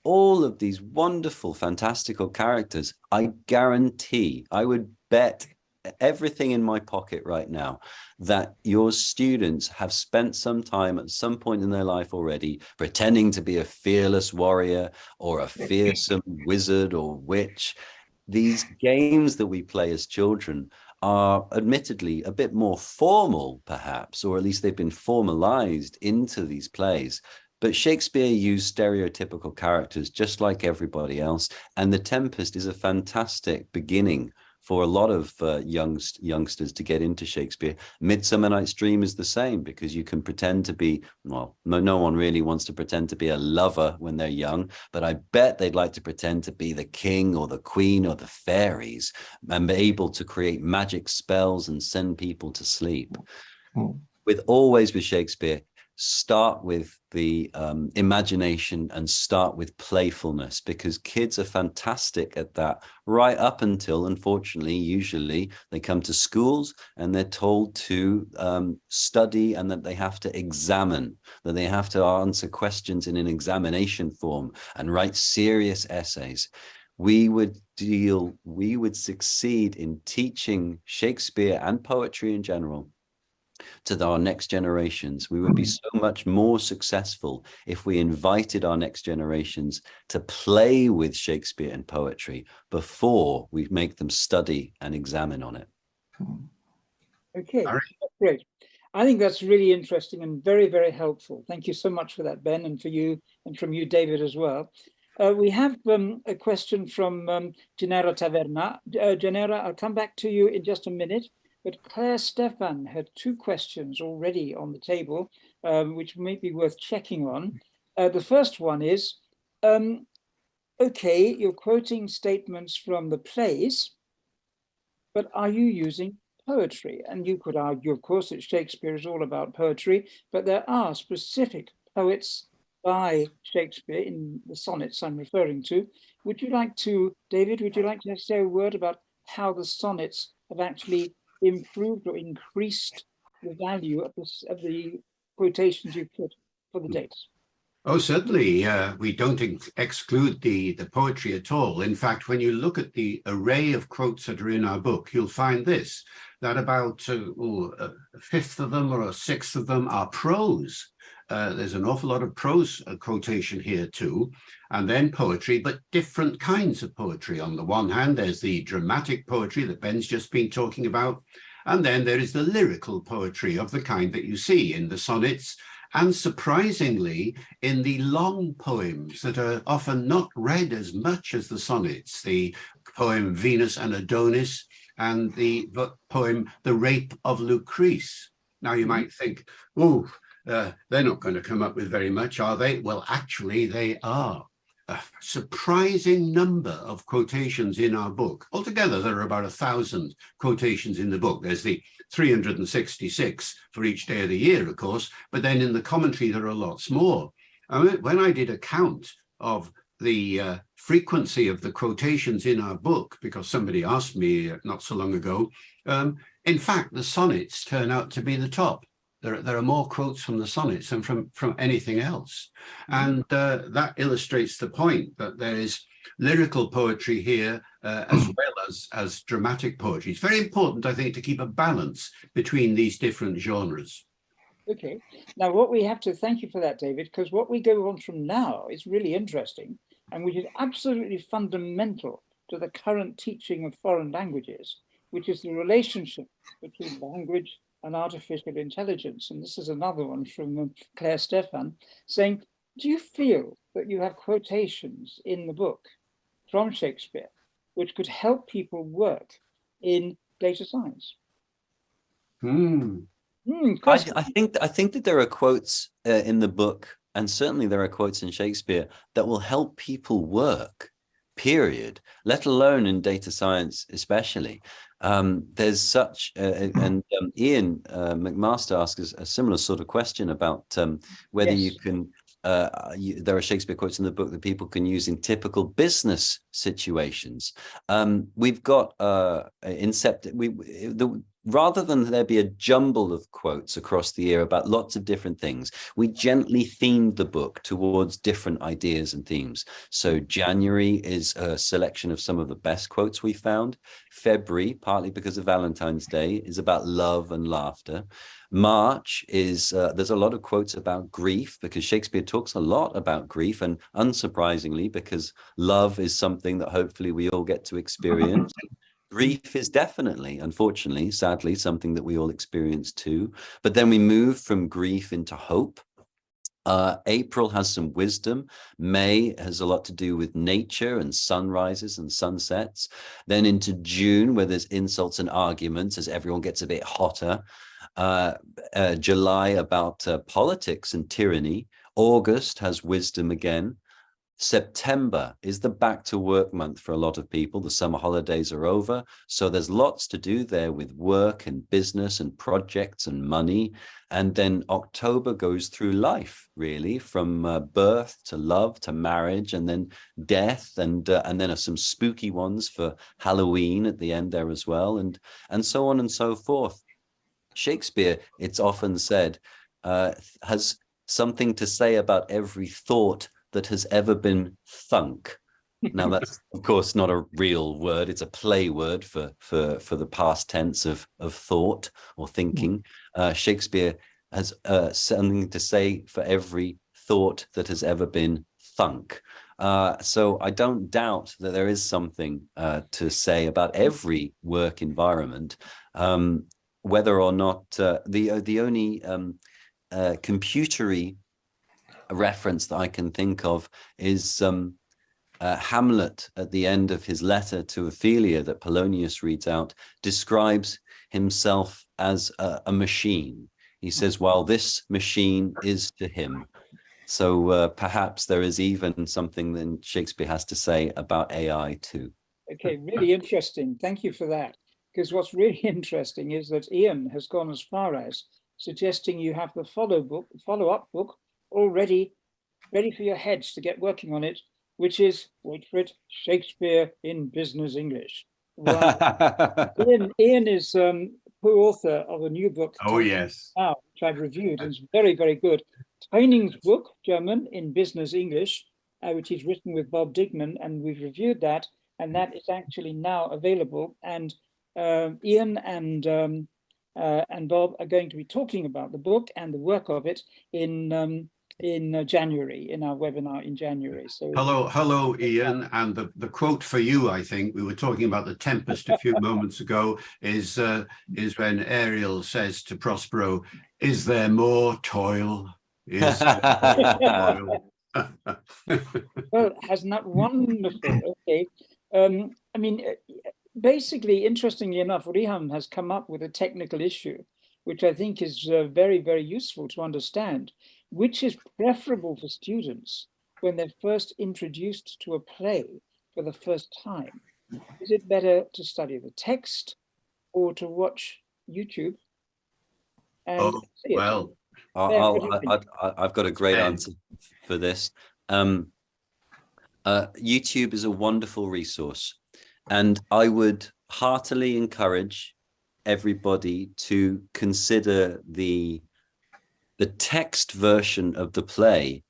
All of these wonderful, fantastical characters, I guarantee, I would bet everything in my pocket right now that your students have spent some time at some point in their life already pretending to be a fearless warrior or a fearsome wizard or witch. These games that we play as children are admittedly a bit more formal, perhaps, or at least they've been formalized into these plays. But Shakespeare used stereotypical characters just like everybody else. And The Tempest is a fantastic beginning for a lot of youngsters to get into Shakespeare. Midsummer Night's Dream is the same, because you can pretend to be, well, no one really wants to pretend to be a lover when they're young, but I bet they'd like to pretend to be the king or the queen or the fairies and be able to create magic spells and send people to sleep. With Shakespeare, start with the imagination and start with playfulness, because kids are fantastic at that right up until, unfortunately, usually they come to schools and they're told to study and that they have to examine, that they have to answer questions in an examination form and write serious essays. We would succeed in teaching Shakespeare and poetry in general to our next generations. We would be so much more successful if we invited our next generations to play with Shakespeare and poetry before we make them study and examine on it. Okay, great. I think that's really interesting and very, very helpful. Thank you so much for that, Ben, and for you, and from you, David, as well. We have a question from Genera Taverna. Genera, I'll come back to you in just a minute. But Claire Stefan had 2 questions already on the table, which may be worth checking on. The first one is, okay, you're quoting statements from the plays, but are you using poetry? And you could argue, of course, that Shakespeare is all about poetry, but there are specific poets by Shakespeare in the sonnets I'm referring to. Would you like to, David, would you like to say a word about how the sonnets have actually improved or increased the value of the quotations you put for the dates? Oh, certainly. We don't exclude the poetry at all. In fact, when you look at the array of quotes that are in our book, you'll find that about a fifth of them or a sixth of them are prose. There's an awful lot of prose quotation here too, and then poetry, but different kinds of poetry. On the one hand, there's the dramatic poetry that Ben's just been talking about, and then there is the lyrical poetry of the kind that you see in the sonnets, and surprisingly, in the long poems that are often not read as much as the sonnets, the poem Venus and Adonis, and the poem The Rape of Lucrece. Now you might think, oh, they're not going to come up with very much, are they? Well, actually, they are. A surprising number of quotations in our book. Altogether, there are about 1,000 quotations in the book. There's the 366 for each day of the year, of course, but then in the commentary, there are lots more. When I did a count of the frequency of the quotations in our book, because somebody asked me not so long ago, in fact, the sonnets turn out to be the top. There are more quotes from the sonnets than from anything else. And that illustrates the point that there is lyrical poetry here as well as dramatic poetry. It's very important, I think, to keep a balance between these different genres. Okay. Now, what we have to thank you for that, David, because what we go on from now is really interesting and which is absolutely fundamental to the current teaching of foreign languages, which is the relationship between language and artificial intelligence. And this is another one from Claire Stefan saying, do you feel that you have quotations in the book from Shakespeare which could help people work in data science? I think that there are quotes in the book, and certainly there are quotes in Shakespeare that will help people work, period, let alone in data science especially. There's such, and Ian McMaster asks a similar sort of question about whether you can, there are Shakespeare quotes in the book that people can use in typical business situations. We've got, rather than there be a jumble of quotes across the year about lots of different things, we gently themed the book towards different ideas and themes. So January is a selection of some of the best quotes we found. February, partly because of Valentine's Day, is about love and laughter. March is, there's a lot of quotes about grief, because Shakespeare talks a lot about grief, and unsurprisingly, because love is something that hopefully we all get to experience. Grief is definitely, unfortunately, sadly, something that we all experience too. But then we move from grief into hope. April has some wisdom. May has a lot to do with nature and sunrises and sunsets. Then into June, where there's insults and arguments as everyone gets a bit hotter. July about politics and tyranny. August has wisdom again. September is the back to work month for a lot of people. The summer holidays are over. So there's lots to do there with work and business and projects and money. And then October goes through life, really, from birth to love to marriage, and then death, and then some spooky ones for Halloween at the end there as well, and so on and so forth. Shakespeare, it's often said, has something to say about every thought that has ever been thunk. Now, that's of course not a real word. It's a play word for the past tense of thought or thinking. Shakespeare has something to say for every thought that has ever been thunk. So I don't doubt that there is something to say about every work environment, whether or not the only computery reference that I can think of is Hamlet at the end of his letter to Ophelia that Polonius reads out, describes himself as a machine. He says, while this machine is to him. So perhaps there is even something that Shakespeare has to say about AI too. Okay, really interesting. Thank you for that. Because what's really interesting is that Ian has gone as far as suggesting you have the follow-up book already ready for your heads to get working on it, which is, wait for it, Shakespeare in Business English. Wow. Ian is co-author of a new book. Oh, yes. Now, which I've reviewed, and it's very, very good. Twining's book, German in Business English, which is written with Bob Dignan, and we've reviewed that, and that is actually now available. And Ian and and Bob are going to be talking about the book and the work of it in January, in our webinar in January. So hello, Ian. And the quote for you, I think, we were talking about the Tempest a few moments ago, is when Ariel says to Prospero, "Is there more toil? Is there more toil?" Well, hasn't that wonderful? Okay. I mean, basically, interestingly enough, Riham has come up with a technical issue, which I think is very, very useful to understand, which is preferable for students when they're first introduced to a play for the first time. Is it better to study the text or to watch YouTube? And see it? Well, I've got a great answer for this. YouTube is a wonderful resource, and I would heartily encourage everybody to consider the text version of the play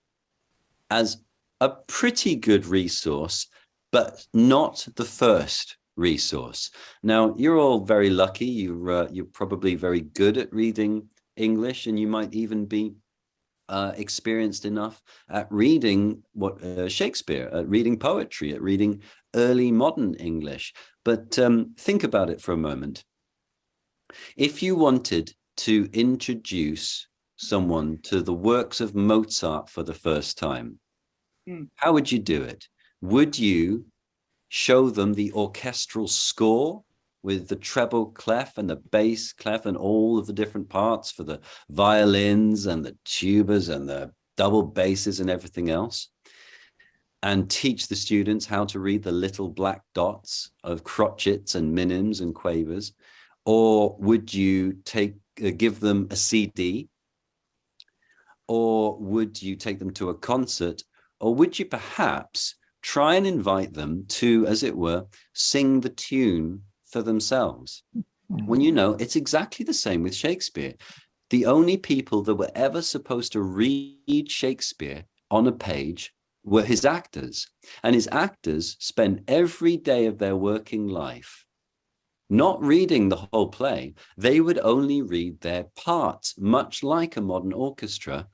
as a pretty good resource, but not the first resource. Now, you're all very lucky. You're probably very good at reading English, and you might even be experienced enough at reading Shakespeare, at reading poetry, at reading early modern English. But think about it for a moment. If you wanted to introduce someone to the works of Mozart for the first time, how would you do it? Would you show them the orchestral score with the treble clef and the bass clef and all of the different parts for the violins and the tubas and the double basses and everything else, and teach the students how to read the little black dots of crotchets and minims and quavers? Or would you give them a CD? Or would you take them to a concert? Or would you perhaps try and invite them to, as it were, sing the tune for themselves? Well, you know, it's exactly the same with Shakespeare. The only people that were ever supposed to read Shakespeare on a page were his actors. And his actors spent every day of their working life not reading the whole play. They would only read their parts, much like a modern orchestra.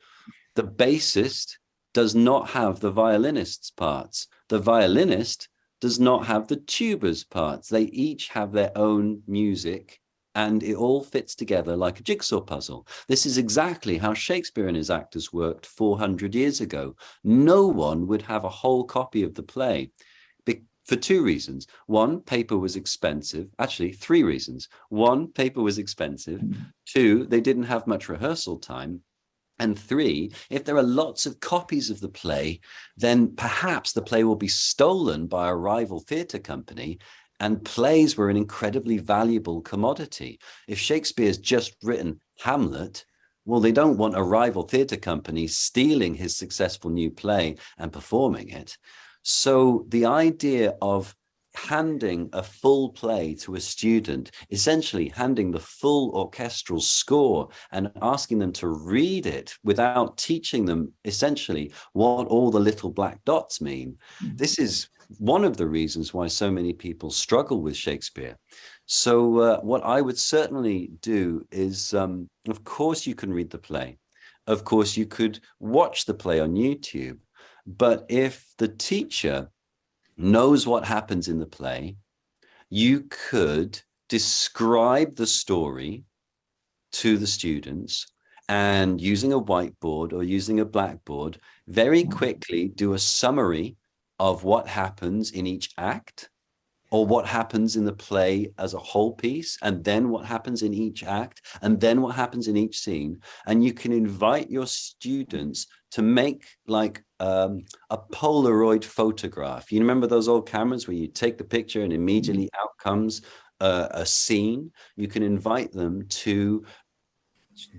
The bassist does not have the violinist's parts. The violinist does not have the tuba's parts. They each have their own music, and it all fits together like a jigsaw puzzle. This is exactly how Shakespeare and his actors worked 400 years ago. No one would have a whole copy of the play for two reasons. One, paper was expensive. Actually, three reasons. One, paper was expensive. Two, they didn't have much rehearsal time. And three, if there are lots of copies of the play, then perhaps the play will be stolen by a rival theatre company, and plays were an incredibly valuable commodity. If Shakespeare's just written Hamlet, well, they don't want a rival theatre company stealing his successful new play and performing it. So the idea of handing a full play to a student, essentially handing the full orchestral score and asking them to read it without teaching them essentially what all the little black dots mean. This is one of the reasons why so many people struggle with Shakespeare. So what I would certainly do is, of course, you can read the play. Of course, you could watch the play on YouTube. But if the teacher knows what happens in the play, you could describe the story to the students, and using a whiteboard or using a blackboard, very quickly do a summary of what happens in each act, or what happens in the play as a whole piece, and then what happens in each act, and then what happens in each scene. And you can invite your students to make like a Polaroid photograph. You remember those old cameras where you take the picture and immediately out comes a scene? You can invite them to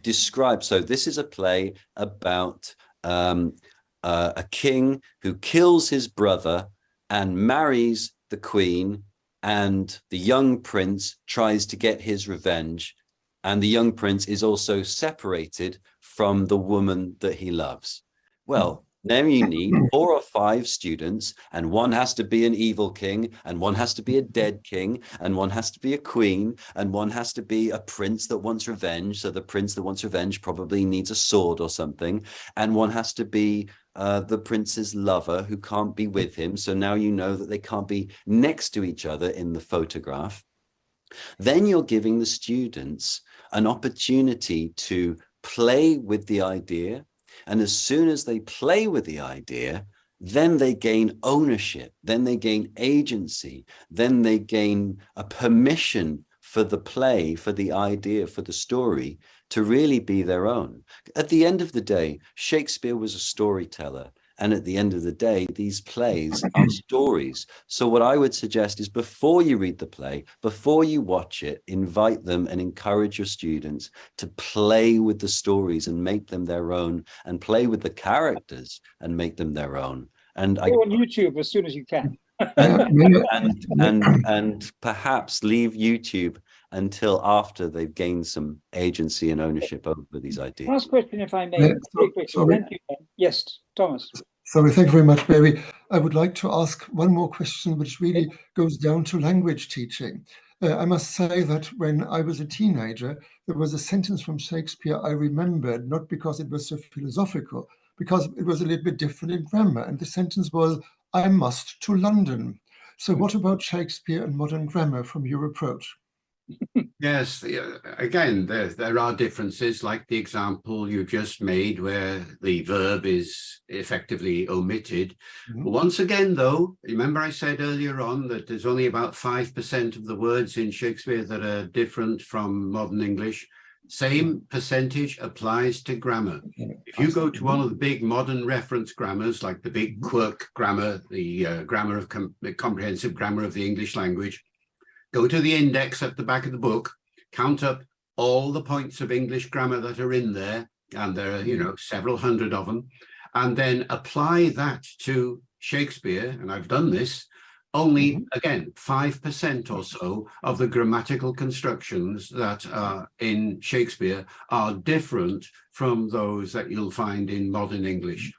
describe. So this is a play about a king who kills his brother and marries the queen, and the young prince tries to get his revenge, and the young prince is also separated from the woman that he loves. Well, Now you need 4 or 5 students, and one has to be an evil king, and one has to be a dead king, and one has to be a queen, and one has to be a prince that wants revenge. So the prince that wants revenge probably needs a sword or something, and one has to be the prince's lover who can't be with him. So now you know that they can't be next to each other in the photograph. Then you're giving the students an opportunity to play with the idea. And as soon as they play with the idea, then they gain ownership, then they gain agency, then they gain a permission for the play, for the idea, for the story to really be their own. At the end of the day, Shakespeare was a storyteller. And at the end of the day, these plays are stories. So what I would suggest is before you read the play, before you watch it, invite them and encourage your students to play with the stories and make them their own, and play with the characters and make them their own. And go on YouTube as soon as you can. and perhaps leave YouTube until after they've gained some agency and ownership over these ideas. Last question, if I may. Yeah, Very quickly. sorry. Thank you. Yes, Thomas. Sorry, thank you very much, Barry. I would like to ask one more question, which really goes down to language teaching. I must say that when I was a teenager, there was a sentence from Shakespeare I remembered, not because it was so philosophical, because it was a little bit different in grammar. And the sentence was, "I must to London." So what about Shakespeare and modern grammar from your approach? Yes, again, there are differences, like the example you just made where the verb is effectively omitted. But once again, though, remember I said earlier on that there's only about 5% of the words in Shakespeare that are different from modern English. Same percentage applies to grammar. If you go to one of the big modern reference grammars, like the big Quirk grammar, the grammar of the comprehensive grammar of the English language, go to the index at the back of the book, count up all the points of English grammar that are in there, and there are, several hundred of them, and then apply that to Shakespeare, and I've done this, only, again, 5% or so of the grammatical constructions that are in Shakespeare are different from those that you'll find in modern English.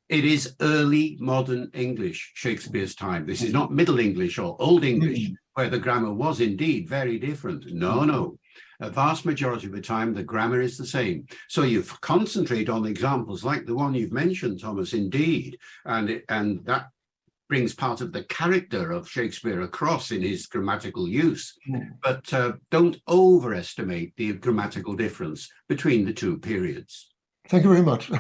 It is early modern English, Shakespeare's time. This is not Middle English or Old English, where the grammar was indeed very different. No. A vast majority of the time, the grammar is the same. So you concentrate on examples like the one you've mentioned, Thomas, indeed, and that brings part of the character of Shakespeare across in his grammatical use. But don't overestimate the grammatical difference between the two periods. Thank you very much.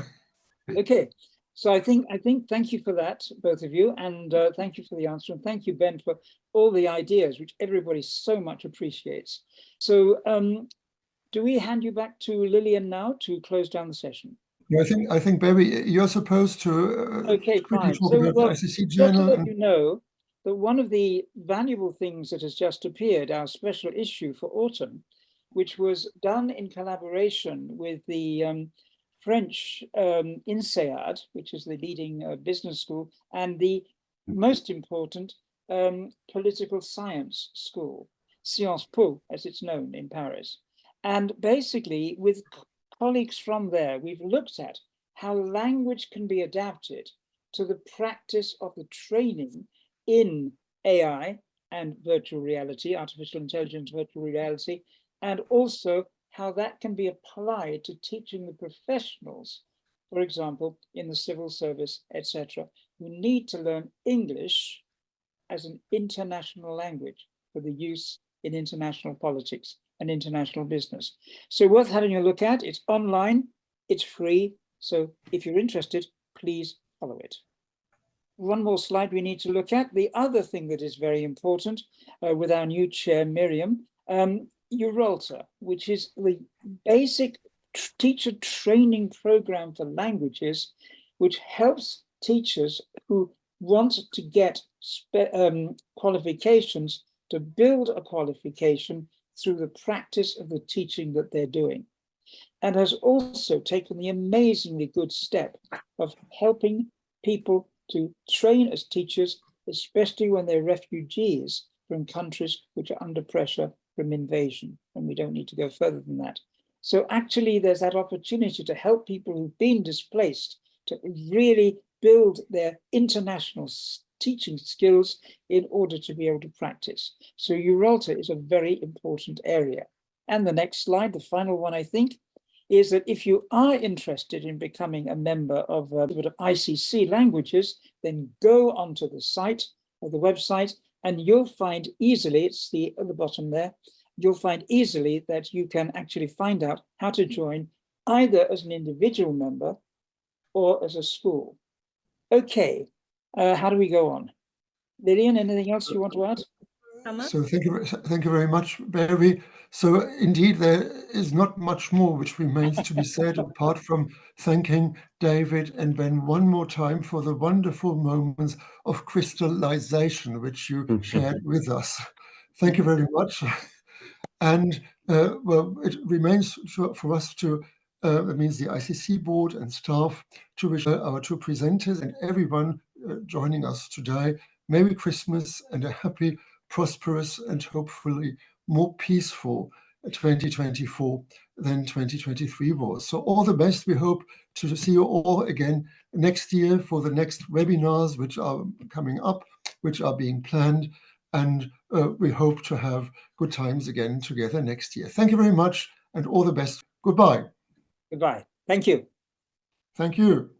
Okay. So I think thank you for that, both of you, and thank you for the answer, and thank you, Ben, for all the ideas, which everybody so much appreciates. So do we hand you back to Lillian now to close down the session? Yeah, I think Barry, you're supposed to okay, fine. talk So about well, the ICC just journal. to let you know that one of the valuable things that has just appeared, our special issue for autumn, which was done in collaboration with the French INSEAD, which is the leading business school, and the most important political science school, Sciences Po, as it's known in Paris. And basically, with colleagues from there, we've looked at how language can be adapted to the practice of the training in AI and virtual reality, artificial intelligence, virtual reality, and also how that can be applied to teaching the professionals, for example, in the civil service, etc., who need to learn English as an international language for the use in international politics and international business. So worth having a look at. It's online, it's free. So if you're interested, please follow it. One more slide we need to look at. The other thing that is very important with our new chair, Miriam, Uralta, which is the basic teacher training program for languages, which helps teachers who want to get qualifications to build a qualification through the practice of the teaching that they're doing, and has also taken the amazingly good step of helping people to train as teachers, especially when they're refugees from countries which are under pressure from invasion, and we don't need to go further than that. So actually there's that opportunity to help people who've been displaced to really build their international teaching skills in order to be able to practice. So Uralta is a very important area. And the next slide, the final one, I think, is that if you are interested in becoming a member of ICC languages, then go onto the site or the website, and you'll find easily, it's at the bottom there, you'll find easily that you can actually find out how to join either as an individual member or as a school. Okay, how do we go on? Lillian, anything else you want to add? So thank you very much, Barry. So indeed, there is not much more which remains to be said apart from thanking David and Ben one more time for the wonderful moments of crystallization which you shared with us. Thank you very much. And well, it remains for us to, that means the ICC board and staff, to wish our two presenters and everyone joining us today Merry Christmas and a happy, prosperous and hopefully more peaceful 2024 than 2023 was. So all the best. We hope to see you all again next year for the next webinars which are coming up, which are being planned. And we hope to have good times again together next year. Thank you very much and all the best. Goodbye. Goodbye. Thank you. Thank you.